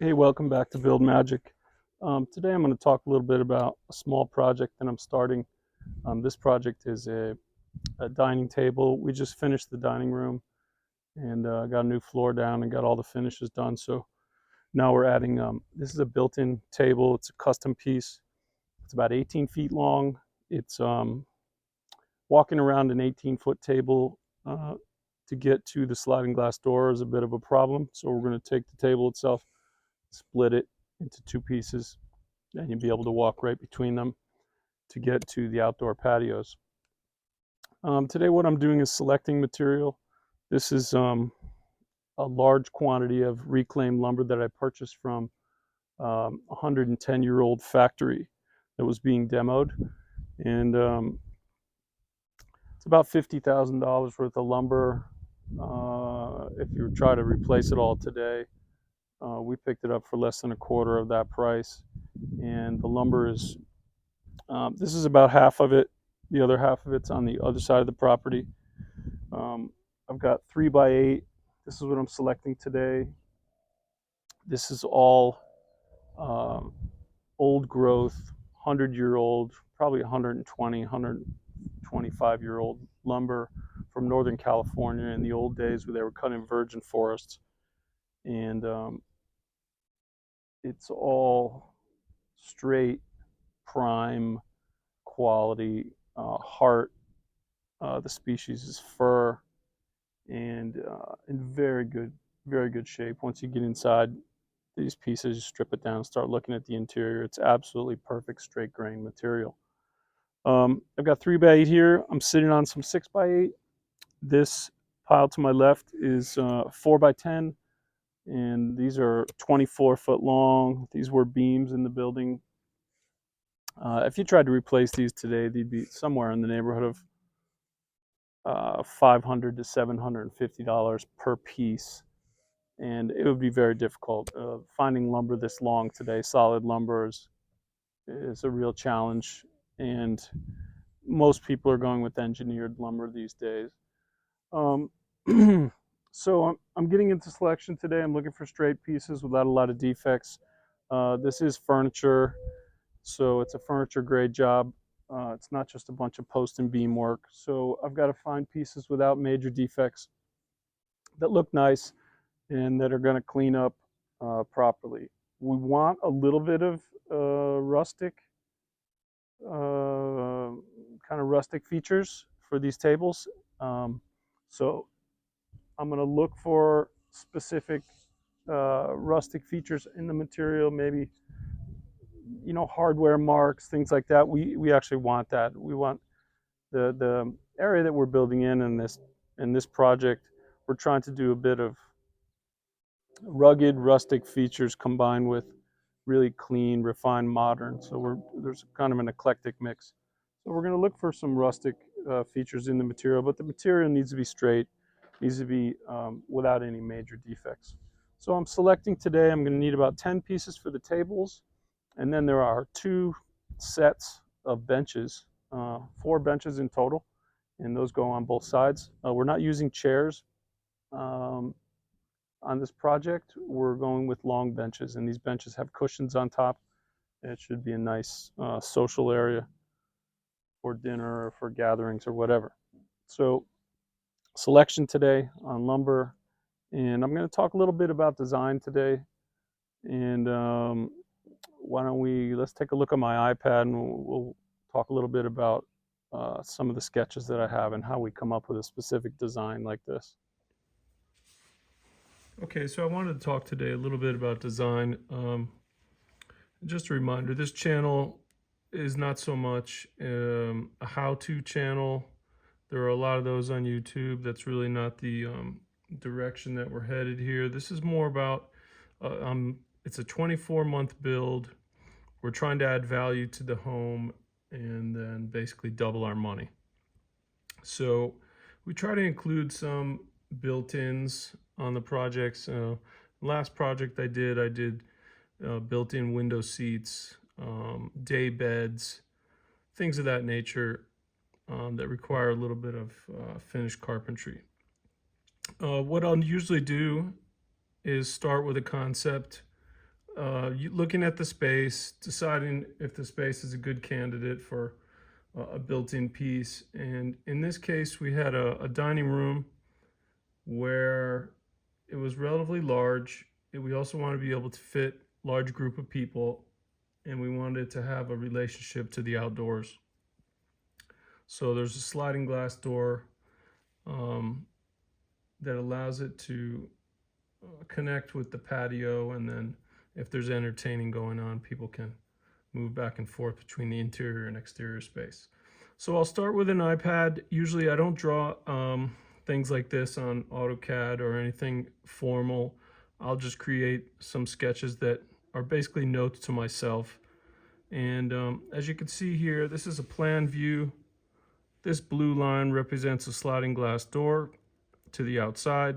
Hey, welcome back to Build Magic. Today I'm going to talk a little bit about a small project that I'm starting. This project is a dining table. We just finished the dining room and got a new floor down and got all the finishes done. So now we're adding, this is a built-in table. It's a custom piece. It's about 18 feet long. It's walking around an 18-foot table to get to the sliding glass door is a bit of a problem. So we're going to take the table itself, split it into two pieces, and you'll be able to walk right between them to get to the outdoor patios. Today what I'm doing is selecting material. This is a large quantity of reclaimed lumber that I purchased from a 110-year-old factory that was being demoed. And it's about $50,000 worth of lumber. If you try to replace it all today, we picked it up for less than a quarter of that price. And the lumber is this is about half of it. The other half of it's on the other side of the property. Um, I've got 3x8. This is what I'm selecting today. This is all um, old growth, 100-year-old, probably 120, 125-year-old lumber from Northern California in the old days where they were cutting virgin forests. And it's all straight, prime quality, heart. The species is fir, and in very good shape. Once you get inside these pieces, you strip it down and start looking at the interior. It's absolutely perfect straight grain material. I've got 3x8 here. I'm sitting on some 6x8. This pile to my left is 4x10, and these are 24-foot long. These were beams in the building. If you tried to replace these today, they'd be somewhere in the neighborhood of $500 to $750 per piece, and it would be very difficult. Finding lumber this long today, solid lumber, is a real challenge, and most people are going with engineered lumber these days. Um, so I'm getting into selection today. I'm looking for straight pieces without a lot of defects. This is furniture, so it's a furniture grade job. It's not just a bunch of post and beam work. So I've got to find pieces without major defects that look nice and that are going to clean up properly. We want a little bit of rustic, uh, kind of rustic features for these tables. So I'm going to look for specific rustic features in the material, maybe hardware marks, things like that. We actually want that. We want the area that we're building in this project. We're trying to do a bit of rugged, rustic features combined with really clean, refined, modern. So there's kind of an eclectic mix. So we're going to look for some rustic features in the material, but the material needs to be straight, needs to be without any major defects. So I'm selecting today. I'm going to need about 10 pieces for the tables, and then there are two sets of benches, 4 benches in total, and those go on both sides. We're not using chairs. Um, on this project, we're going with long benches, and these benches have cushions on top. It should be a nice social area for dinner or for gatherings or whatever. So selection today on lumber, and I'm going to talk a little bit about design today. And why don't let's take a look at my iPad, and we'll talk a little bit about some of the sketches that I have and how we come up with a specific design like this. Okay, so I wanted to talk today a little bit about design. Just a reminder, this channel is not so much a how-to channel. There are a lot of those on YouTube. That's really not the direction that we're headed here. This is more about, it's a 24-month build. We're trying to add value to the home and then basically double our money. So we try to include some built-ins on the projects. Last project I did built-in window seats, day beds, things of that nature that require a little bit of finished carpentry. What I'll usually do is start with a concept looking at the space, deciding if the space is a good candidate for a built-in piece. And in this case, we had a dining room where it was relatively large. And we also wanted to be able to fit large group of people, and we wanted to have a relationship to the outdoors. So there's a sliding glass door um, that allows it to connect with the patio, and then if there's entertaining going on, people can move back and forth between the interior and exterior space. So I'll start with an iPad. Usually I don't draw things like this on AutoCAD or anything formal. I'll just create some sketches that are basically notes to myself. And as you can see here, this is a plan view. This blue line represents a sliding glass door to the outside.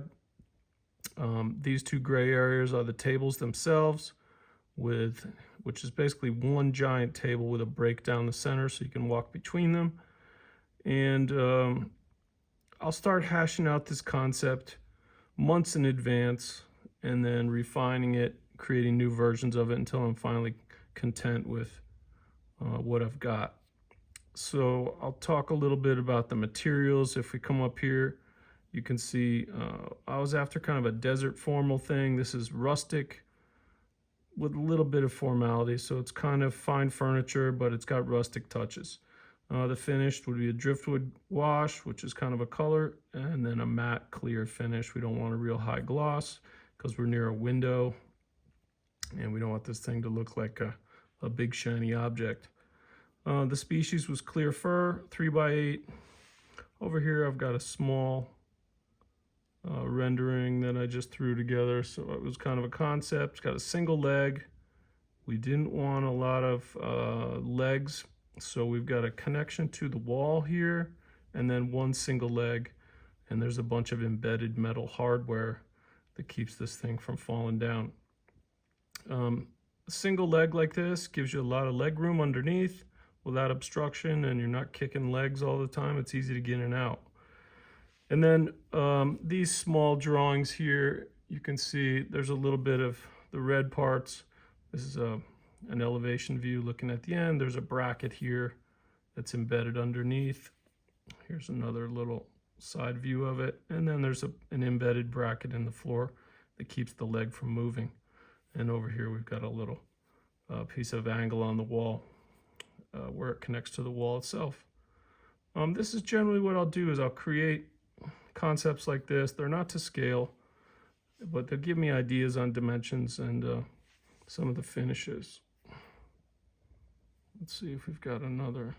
These two gray areas are the tables themselves, which is basically one giant table with a break down the center so you can walk between them. And I'll start hashing out this concept months in advance and then refining it, creating new versions of it until I'm finally content with what I've got. So I'll talk a little bit about the materials. If we come up here, you can see I was after kind of a desert formal thing. This is rustic with a little bit of formality. So it's kind of fine furniture, but it's got rustic touches. The finished would be a driftwood wash, which is kind of a color, and then a matte clear finish. We don't want a real high gloss because we're near a window, and we don't want this thing to look like a big shiny object. The species was clear fir, 3x8. Over here I've got a small rendering that I just threw together. So it was kind of a concept. It's got a single leg. We didn't want a lot of legs, so we've got a connection to the wall here, and then one single leg, and there's a bunch of embedded metal hardware that keeps this thing from falling down. A single leg like this gives you a lot of leg room underneath without obstruction, and you're not kicking legs all the time. It's easy to get in and out. And then these small drawings here, you can see there's a little bit of the red parts. This is an elevation view looking at the end. There's a bracket here that's embedded underneath. Here's another little side view of it. And then there's an embedded bracket in the floor that keeps the leg from moving. And over here we've got a little piece of angle on the wall where it connects to the wall itself. This is generally what I'll do is I'll create concepts like this. They're not to scale, but they'll give me ideas on dimensions and some of the finishes. Let's see if we've got another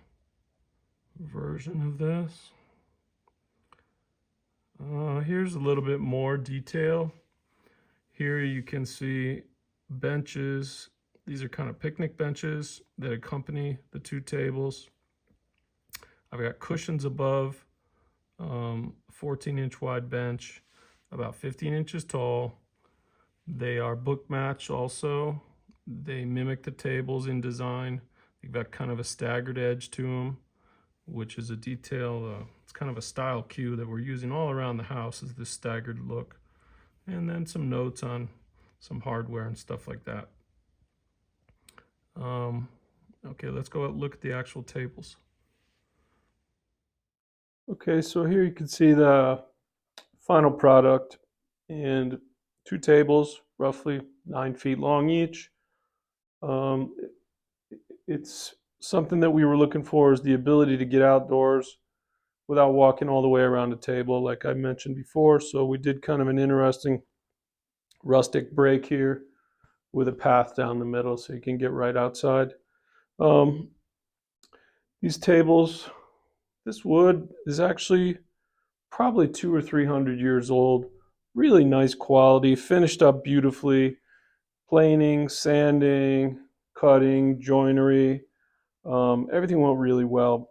version of this. Here's a little bit more detail. Here you can see benches. These are kind of picnic benches that accompany the two tables. I've got cushions above, 14-inch wide bench, about 15 inches tall. They are book match also. They mimic the tables in design. They've got kind of a staggered edge to them, which is a detail. It's kind of a style cue that we're using all around the house, is this staggered look. And then some notes on some hardware and stuff like that. Okay, let's go look at the actual tables. Okay, so here you can see the final product, and two tables, roughly 9 feet long each. It's something that we were looking for, is the ability to get outdoors without walking all the way around a table, like I mentioned before. So we did kind of an interesting rustic break here with a path down the middle so you can get right outside. These tables, this wood is actually probably 200 or 300 years old. Really nice quality, finished up beautifully. Planing, sanding, cutting, joinery, everything went really well.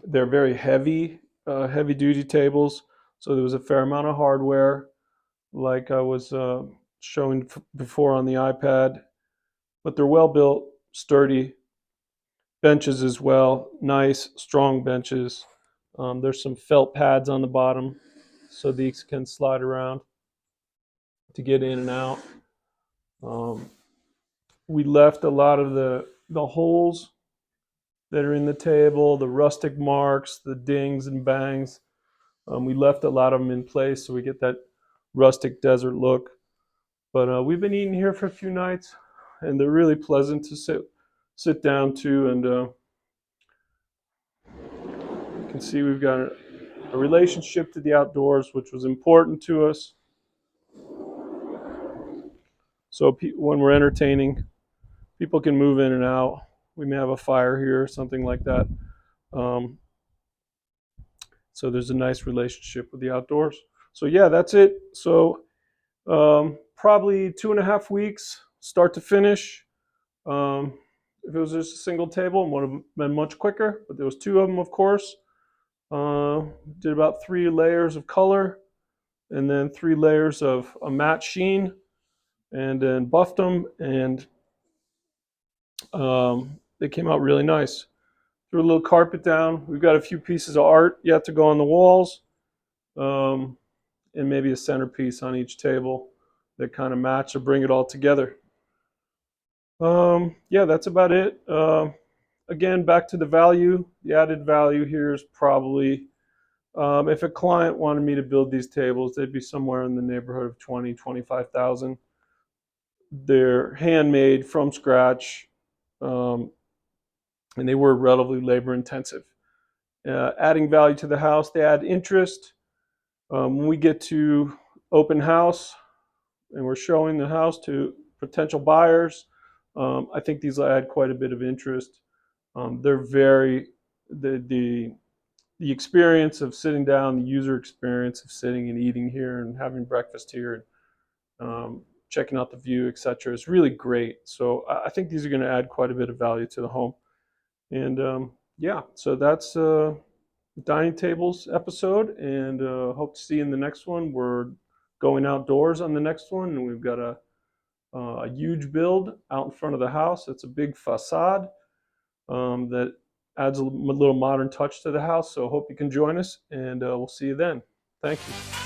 They're very heavy, heavy-duty tables, so there was a fair amount of hardware, like I was showing before on the iPad. But they're well built, sturdy. Benches as well, nice, strong benches. There's some felt pads on the bottom, so these can slide around to get in and out. we left a lot of the holes that are in the table, the rustic marks, the dings and bangs. We left a lot of them in place so we get that rustic desert look. But we've been eating here for a few nights, and they're really pleasant to sit down to. And you can see we've got a relationship to the outdoors, which was important to us. So when we're entertaining, people can move in and out. We may have a fire here or something like that. Um, so there's a nice relationship with the outdoors. So yeah, that's it. So probably 2.5 weeks, start to finish. If it was just a single table, it would have been much quicker. But there was two of them, of course. Did about 3 layers of color, and then 3 layers of a matte sheen, and then buffed them, and they came out really nice. Threw a little carpet down. We've got a few pieces of art yet to go on the walls, um, and maybe a centerpiece on each table that kind of match or bring it all together. Yeah, that's about it. Again, back to the value. The added value here is probably if a client wanted me to build these tables, they'd be somewhere in the neighborhood of 20, 25,000. They're handmade from scratch, um, and they were relatively labor intensive. Adding value to the house, they add interest. When we get to open house and we're showing the house to potential buyers, I think these will add quite a bit of interest. They're very the experience of sitting down, the user experience of sitting and eating here and having breakfast here, checking out the view, etc., is really great. So I think these are going to add quite a bit of value to the home. And yeah, so that's dining tables episode, and hope to see you in the next one. We're going outdoors on the next one, and we've got a huge build out in front of the house. It's a big facade that adds a little modern touch to the house. So hope you can join us, and we'll see you then. Thank you.